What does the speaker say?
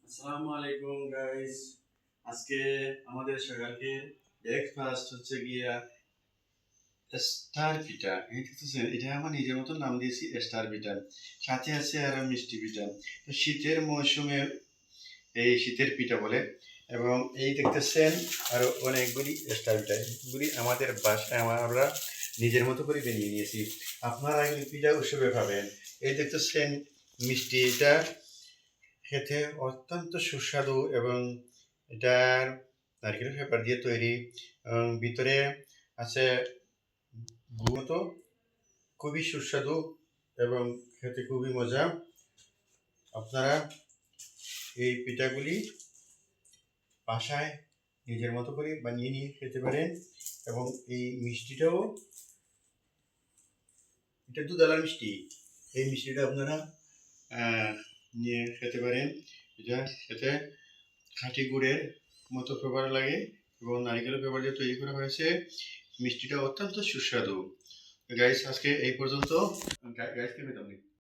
আসসালামু আলাইকুম গাইস। আজকে আমাদের সকালকে ব্রেকফাস্ট হচ্ছে গিয়া স্টার পিঠা। এই দেখতেছেন, এটা আমার নিজের মতো নাম দিয়েছি স্টার পিঠা। সাথে আছে আরো মিষ্টি পিঠা। তো শীতের মৌসুমে এই শীতের পিঠা বলে। এবং এই দেখতেছেন আরো অনেকগুলি স্টার পিঠা। এগুলি আমাদের বাসায় আমরা নিজের মতো করে বানিয়ে নিয়েছি। আপনারা এই পিঠা উৎসবে পাবেন। এই দেখতেছেন মিষ্টি, এটা খেতে অত্যন্ত সুস্বাদু এবং এটার নারকেলের পেপার দিয়ে তৈরি এবং ভিতরে আছে গুঁড়ো, খুবই সুস্বাদু এবং খেতে খুবই মজা। আপনারা এই পিঠাগুলি বাসায় নিজের মতো করে বানিয়ে নিয়ে খেতে পারেন। এবং এই মিষ্টিটাও, এটা দুধওয়ালা মিষ্টি। এই মিষ্টিটা আপনারা নিয়ে খেতে পারেন। এটা খেতে খাঁটি গুড়ের মতো ফ্লেভার লাগে এবং নারিকেলের ফ্লেভার দিয়ে তৈরি করা হয়েছে। মিষ্টিটা অত্যন্ত সুস্বাদু। গাইস, আজকে এই পর্যন্ত। গাইস, কে পেতাম